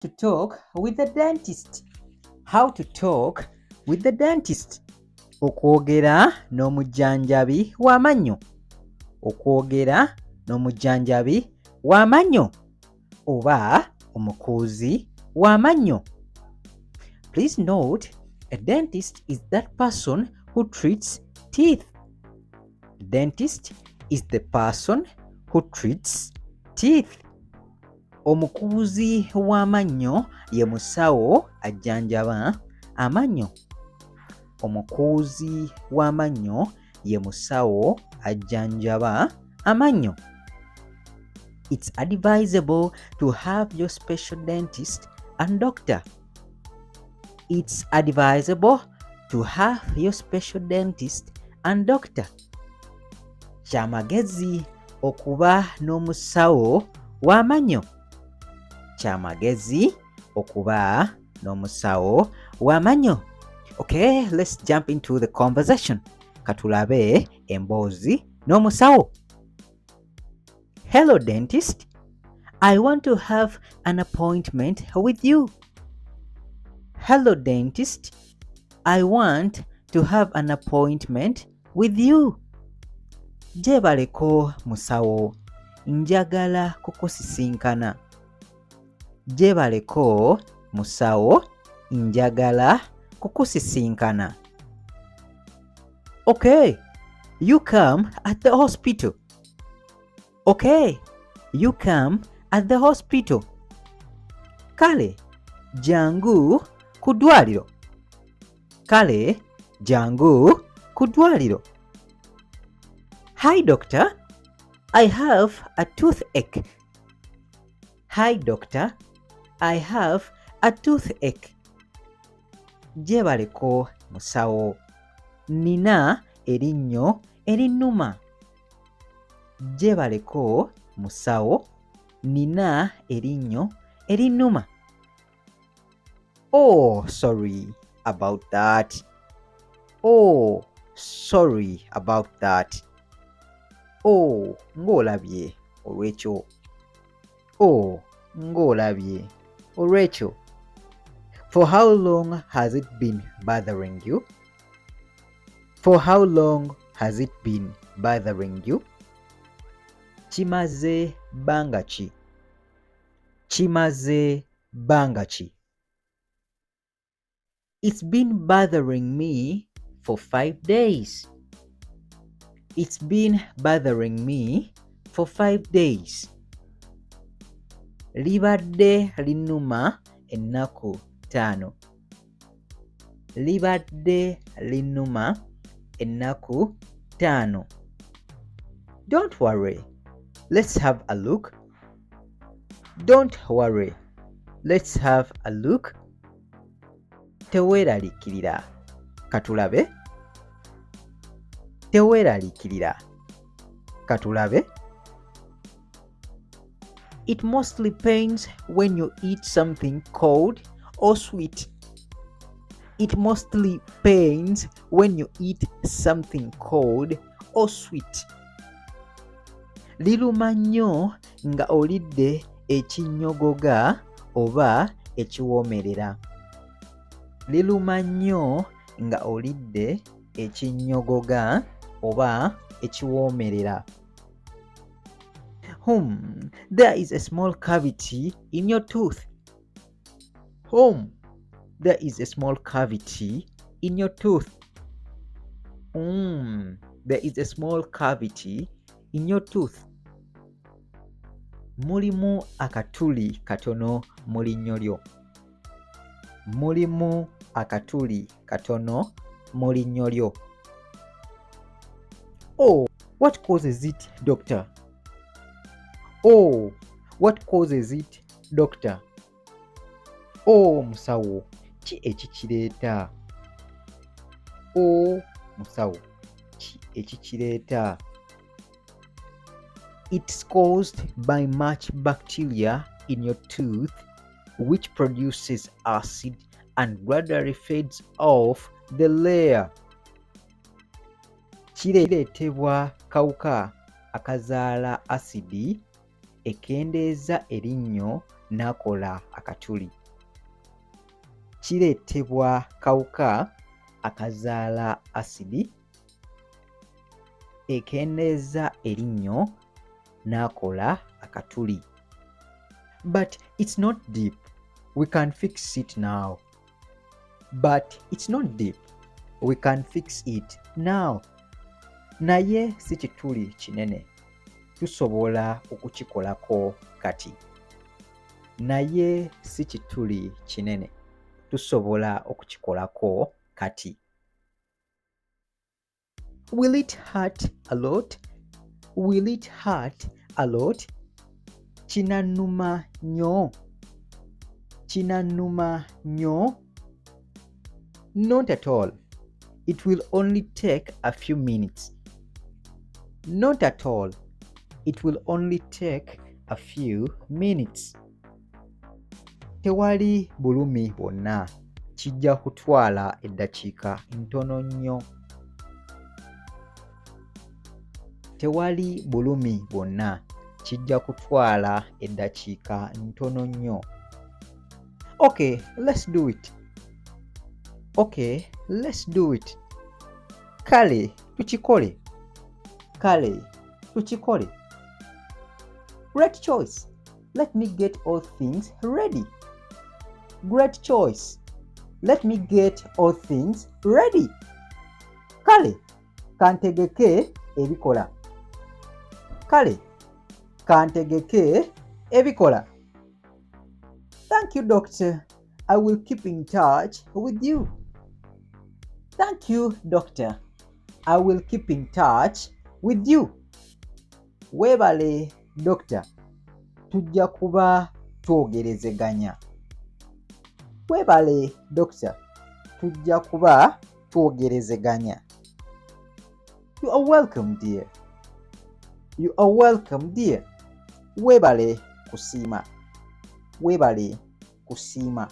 to talk with the dentist. How to talk with the dentist. Okwogera n'omujjanjabi wamannyo. Okwogera n'omujjanjabi wamannyo. Oba omukuuzi wamannyo. Please note, a dentist is that person who treats teeth. The dentist is the person who treats teeth. Omukuuzi w'amannyo ye musawo ajjanjaba amannyo. Omukuuzi w'amannyo ye musawo ajjanjaba amannyo. It's advisable to have your special dentist and doctor. It's advisable to have your special dentist and doctor. Kya magezi okuba n'omusawo w'amannyo. Kya magezi okuba n'omusawo w'amannyo. Okay, let's jump into the conversation. Katulabe emboozi n'omusawo. Hello, dentist. I want to have an appointment with you. Hello, dentist. I want to have an appointment with you. Jebaleko musawo. Njagala kukusisinkana. Jebaleko musawo. Njagala kukusisinkana. Okay, you come at the hospital. Okay, you come at the hospital. Kale, jangu ku ddwaliro. Kale, jangu ku ddwaliro. Hi, doctor. I have a toothache. Hi, doctor. I have a toothache. Jebaleko musawo. Nina erinnyo erinnuma. Jebaleko musawo. Nina erinnyo erinnuma. Oh, sorry about that. Oh, sorry about that. Oh, ng'olabye olw'ekyo. Oh, ng'olabye olw'ekyo. For how long has it been bothering you? For how long has it been bothering you? Kimaze bbanga ki? Kimaze bbanga ki? It's been bothering me for 5 days. It's been bothering me for 5 days. Libadde linnuma ennaku 5. Libadde linnuma ennaku 5. Don't worry. Let's have a look. Don't worry. Let's have a look. Teweeraliikirira. Katulabe. Teweeraliikirira. Katulabe. It mostly pains when you eat something cold or sweet. It mostly pains when you eat something cold or sweet. Liruma nnyo nga olidde ekinnyogoga oba ekiwoomerera. Liruma nnyo nga olidde ekinnyogoga oba ekiwoomerera. There is a small cavity in your tooth. There is a small cavity in your tooth. There is a small cavity in your tooth. Mulimu akatuli katono mu linnyo lyo. Mulimu akatuli katono mu linnyo lyo. Oh, what causes it, doctor? Oh, what causes it, doctor? Oh, musawo, ki ekikireeta? Oh, musawo, ki ekikireeta? It's caused by much bacteria in your tooth, which produces acid and gradually fades off the layer. Kireetebwa kawuka akazaala asidi ekendeeza erinnyo n'akola akatuli. Kireetebwa kawuka akazaala asidi, ekendeeza erinnyo n'akola akatuli. But it's not deep. We can fix it now. But it's not deep. We can fix it now. Naye si kituli kinene. Tusobola okukikolako kati. Naye si kituli kinene. Tusobola okukikolako kati. Will it hurt a lot? Will it hurt a lot? Kinannuma nnyo. Kinannuma nnyo. Not at all. It will only take a few minutes. Not at all. It will only take a few minutes. Tewali bulumi bwonna. Kijja kutwala eddakiika ntono nnyo. Tewali bulumi bwonna. Kijja kutwala eddakiika ntono nnyo. Okay, let's do it. Okay, let's do it. Kale, tukikole. Kale, tukikole. Great choice. Let me get all things ready. Great choice. Let me get all things ready. Kale, kantegeke ebikola. Kale, kantegeke ebikola. Thank you, doctor. I will keep in touch with you. Thank you, doctor. I will keep in touch with you. Weebale, doctor. Tujja kuba twogerezeganya. Weebale, doctor. Tujja kuba twogerezeganya. You are welcome, dear. You are welcome, dear. Weebale kusiima. Weebale kusiima.